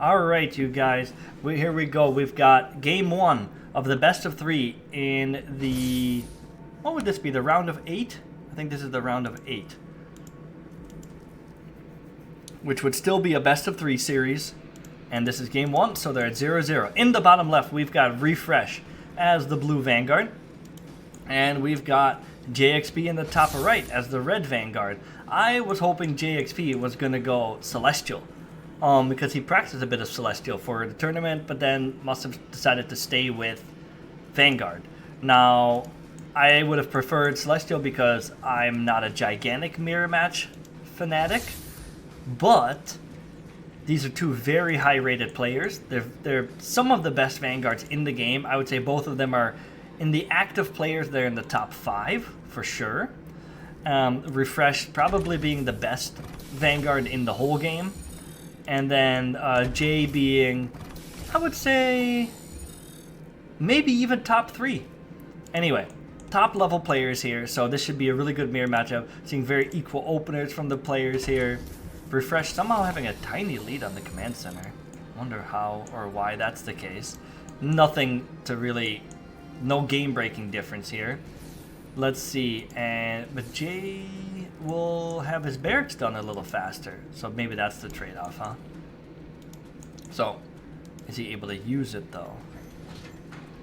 All right, you guys, here we go. We've got game one of the best of three in the, what would this be, the round of 8? I think this is the round of 8. Which would still be a best of 3 series. And this is game one, so they're at 0-0. In the bottom left, we've got Refresh as the blue Vanguard. And we've got Jayxp in the top right as the red Vanguard. I was hoping Jayxp was going to go Celestial. Because he practiced a bit of Celestial for the tournament, but then must have decided to stay with Vanguard. Now, I would have preferred Celestial because I'm not a gigantic mirror match fanatic, but these are two very high-rated players. They're some of the best Vanguards in the game. I would say both of them are, in the active players, they're in the top 5 for sure. Refresh probably being the best Vanguard in the whole game. And then Jay being, I would say, maybe even top 3. Anyway, top level players here, so this should be a really good mirror matchup. Seeing very equal openers from the players here. Refresh somehow having a tiny lead on the command center. Wonder how or why that's the case. Nothing to really, no game-breaking difference here. Let's see, but Jay will have his barracks done a little faster, so maybe that's the trade-off, huh? So, is he able to use it though?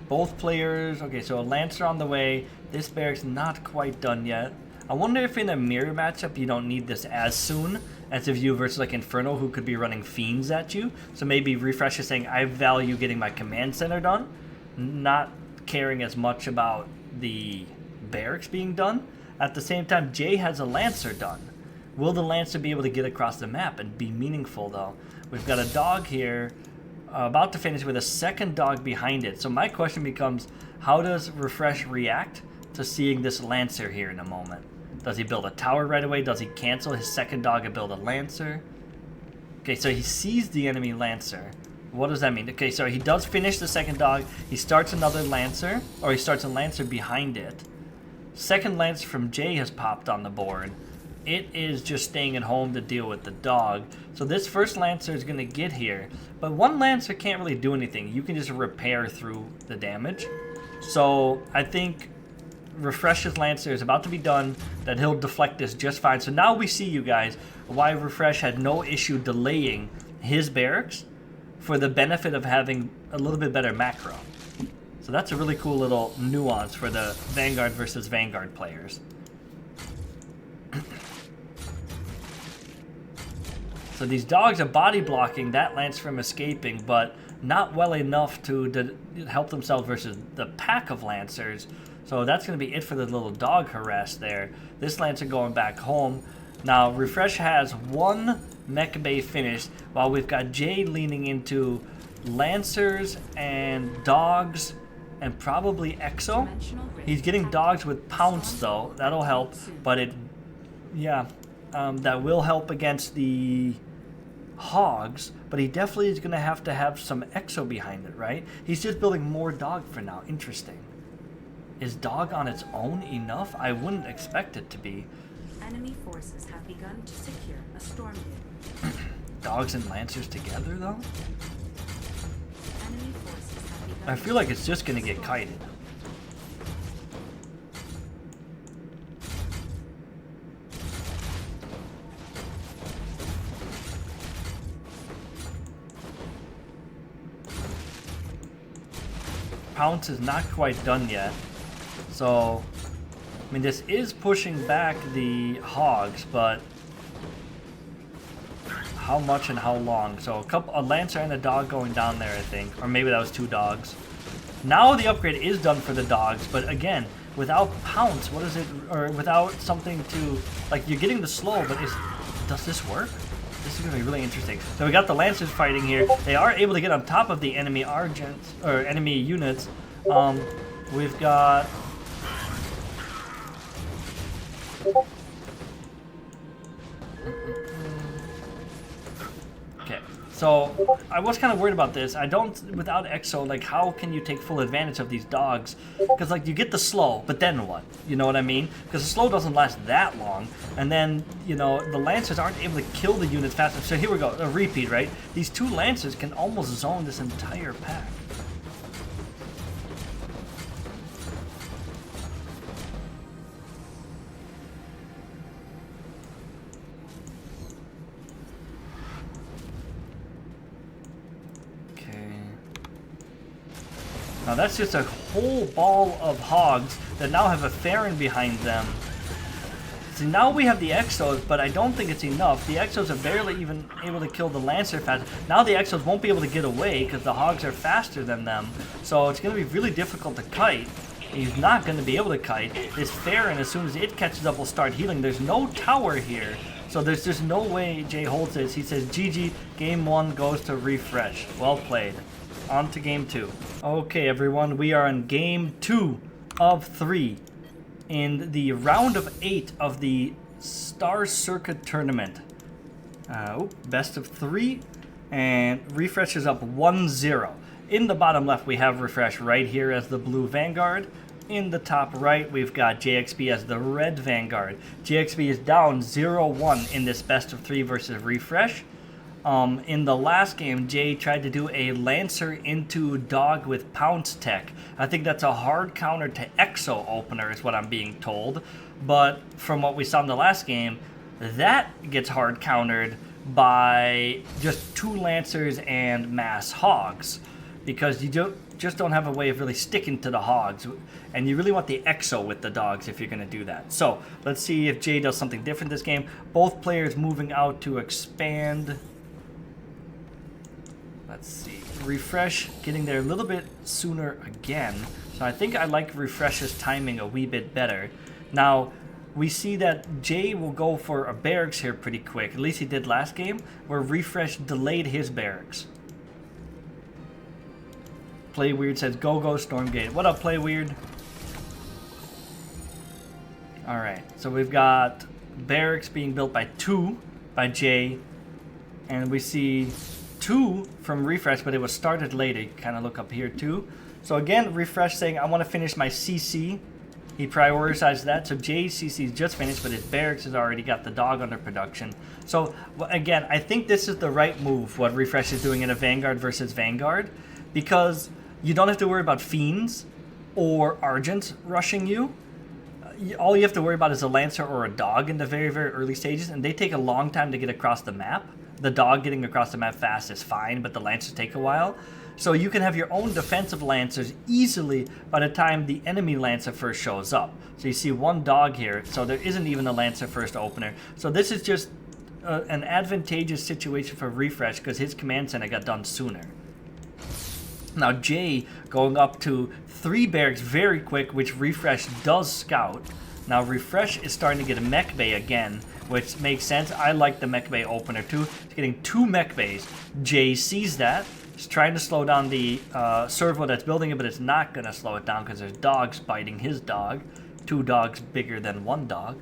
Both players, okay, so a Lancer on the way. This barracks not quite done yet. I wonder if in a mirror matchup you don't need this as soon as if you versus like Inferno, who could be running Fiends at you. So maybe Refresh is saying, I value getting my command center done, not caring as much about the barracks being done. At the same time, Jay has a Lancer done. Will the Lancer be able to get across the map and be meaningful though? We've got a dog here about to finish with a second dog behind it. So my question becomes, how does Refresh react to seeing this Lancer here in a moment? Does he build a tower right away? Does he cancel his second dog and build a Lancer? Okay, so he sees the enemy Lancer. What does that mean? Okay, so he does finish the second dog. He starts another Lancer, or he starts a Lancer behind it. Second Lancer from Jay has popped on the board. It is just staying at home to deal with the dog. So this first Lancer is going to get here. But one Lancer can't really do anything. You can just repair through the damage. So I think Refresh's Lancer is about to be done. That he'll deflect this just fine. So now we see, you guys, why Refresh had no issue delaying his barracks for the benefit of having a little bit better macro. So that's a really cool little nuance for the Vanguard versus Vanguard players. So these dogs are body blocking that Lance from escaping, but not well enough to help themselves versus the pack of Lancers. So that's going to be it for the little dog harass there. This Lancer going back home. Now Refresh has one mech bay finished, while we've got Jay leaning into Lancers and dogs and probably Exo. He's getting dogs with Pounce though. That'll help, but that will help against the Hogs, but he definitely is going to have some Exo behind it, right? He's just building more dog for now. Interesting. Is dog on its own enough? I wouldn't expect it to be. Enemy forces have begun to secure a Stormgate. Dogs and Lancers together, though? Enemy forces have begun I feel like it's just going to get kited. Pounce is not quite done yet. So, I mean, this is pushing back the Hogs, but how much and how long? So a Lancer and a dog going down there, I think. Or maybe that was 2 dogs. Now the upgrade is done for the dogs, but again, without Pounce, what is it, or without something to, like, you're getting the slow, but does this work? This is going to be really interesting. So we got the Lancers fighting here. They are able to get on top of the enemy Argents, or enemy units. We've got... Okay, So I was kind of worried about this. I don't, without Exo, like how can you take full advantage of these dogs? Because like you get the slow, but then what? You know what I mean? Because the slow doesn't last that long. And then, you know, the Lancers aren't able to kill the units fast enough. So here we go, a repeat, right? These two Lancers can almost zone this entire pack. Now that's just a whole ball of hogs that now have a Farron behind them. See, now we have the Exos, but I don't think it's enough. The Exos are barely even able to kill the Lancer fast. Now the Exos won't be able to get away because the hogs are faster than them. So it's going to be really difficult to kite. He's not going to be able to kite. This Farron, as soon as it catches up, will start healing. There's no tower here. So there's just no way Jay holds this. He says, GG, game 1 goes to refresh. Well played. On to game 2. Okay, everyone, we are in game 2 of 3 in the round of 8 of the Star Circuit tournament. Best of 3, and refresh is up 1-0. In the bottom left, we have refresh right here as the blue Vanguard. In the top right, we've got Jayxp as the red Vanguard. Jayxp is down 0-1 in this best of 3 versus refresh. In the last game, Jay tried to do a Lancer into dog with Pounce Tech. I think that's a hard counter to Exo opener is what I'm being told. But from what we saw in the last game, that gets hard countered by just 2 Lancers and mass hogs. Because you just don't have a way of really sticking to the hogs. And you really want the Exo with the dogs if you're going to do that. So, let's see if Jay does something different this game. Both players moving out to expand. Let's see. Refresh getting there a little bit sooner again. So I think I like Refresh's timing a wee bit better. Now, we see that Jay will go for a barracks here pretty quick. At least he did last game, where Refresh delayed his barracks. Play Weird says, go Stormgate. What up, Play Weird? Alright, so we've got barracks being built by Jay. And we see 2 from Refresh, but it was started later. You can kind of look up here too. So again, Refresh saying, I want to finish my CC. He prioritized that. So Jay's CC is just finished, but his barracks has already got the dog under production. So again, I think this is the right move, what Refresh is doing in a Vanguard versus Vanguard, because you don't have to worry about Fiends or Argents rushing you. All you have to worry about is a Lancer or a dog in the very, very early stages, and they take a long time to get across the map. The dog getting across the map fast is fine, but the Lancers take a while. So you can have your own defensive Lancers easily by the time the enemy Lancer first shows up. So you see 1 dog here, so there isn't even a Lancer first opener. So this is just an advantageous situation for Refresh because his command center got done sooner. Now Jay going up to 3 barracks very quick, which Refresh does scout. Now Refresh is starting to get a mech bay again, which makes sense. I like the mech bay opener too. He's getting 2 mech bays. Jay sees that. He's trying to slow down the servo that's building it, but it's not going to slow it down because there's dogs biting his dog. 2 dogs bigger than 1 dog.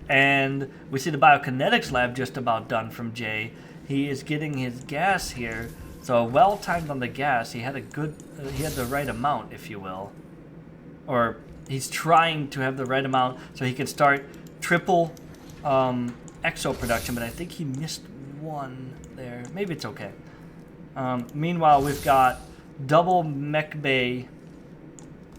And we see the biokinetics lab just about done from Jay. He is getting his gas here. So well timed on the gas. He had a good, he had the right amount, if you will. Or he's trying to have the right amount so he can start triple Exo production, but I think he missed 1 there. Maybe it's okay. Meanwhile, we've got double mech bay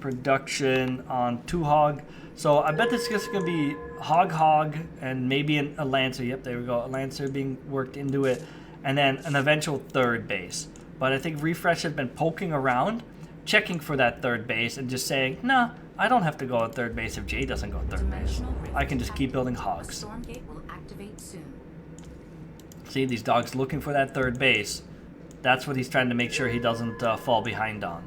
production on 2 hog. So I bet this is just going to be hog and maybe a Lancer. Yep, there we go. A Lancer being worked into it. And then an eventual 3rd base. But I think Refresh has been poking around, checking for that 3rd base, and just saying, nah, I don't have to go at 3rd base if Jay doesn't go at 3rd base. I can just keep building hogs. Stormgate will activate soon. See, these dogs looking for that 3rd base. That's what he's trying to make sure he doesn't fall behind on.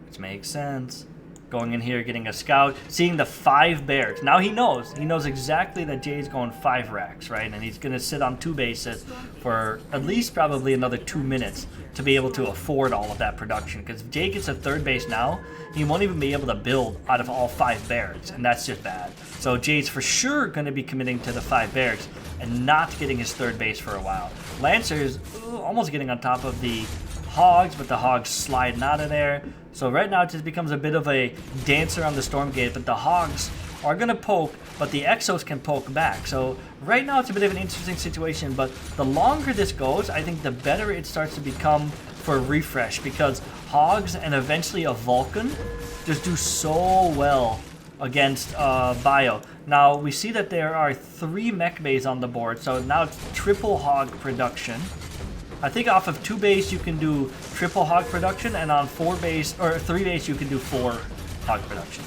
Which makes sense. Going in here, getting a scout, seeing the 5 barracks. Now he knows exactly that Jay's going 5 racks, right? And he's going to sit on 2 bases for at least probably another 2 minutes to be able to afford all of that production. Because if Jay gets a 3rd base now, he won't even be able to build out of all 5 barracks, and that's just bad. So Jay's for sure going to be committing to the 5 barracks and not getting his 3rd base for a while. Lancer's almost getting on top of the Hogs, but the Hogs sliding out of there. So right now it just becomes a bit of a dance around the Stormgate, but the Hogs are going to poke, but the Exos can poke back. So right now it's a bit of an interesting situation, but the longer this goes, I think the better it starts to become for Refresh, because Hogs and eventually a Vulcan just do so well against Bio. Now we see that there are 3 mech bays on the board, so now it's triple Hog production. I think off of 2 base you can do triple Hog production, and on 4 base or 3 base you can do 4 Hog production.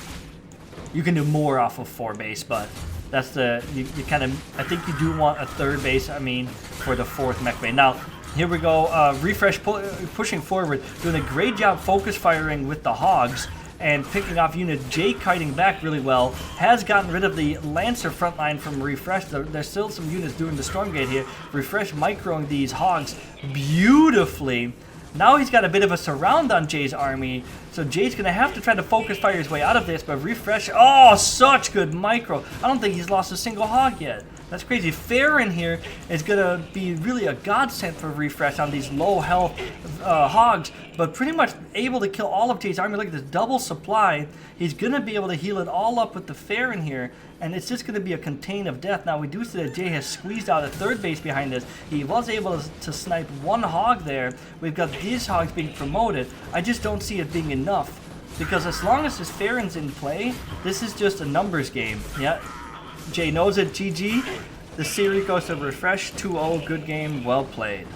You can do more off of 4 base, but that's you kind of, I think you do want a 3rd base, I mean, for the 4th mech bay. Now, here we go, Refresh pushing forward, doing a great job focus firing with the Hogs and picking off units. Jay kiting back really well, has gotten rid of the Lancer frontline from Refresh. There's still some units doing the Stormgate here. Refresh microing these Hogs beautifully. Now he's got a bit of a surround on Jay's army, so Jay's going to have to try to focus fire his way out of this, but Refresh, oh, such good micro. I don't think he's lost a single Hog yet. That's crazy. Farron here is going to be really a godsend for Refresh on these low health Hogs, but pretty much able to kill all of Jay's army. Look at this double supply. He's going to be able to heal it all up with the Farron here, and it's just going to be a contain of death. Now we do see that Jay has squeezed out a 3rd base behind this. He was able to snipe 1 Hog there. We've got these Hogs being promoted. I just don't see it being enough, because as long as his Farron's in play, this is just a numbers game. Yeah. Jay knows it. GG. The series goes to Refresh. 2-0. Good game. Well played.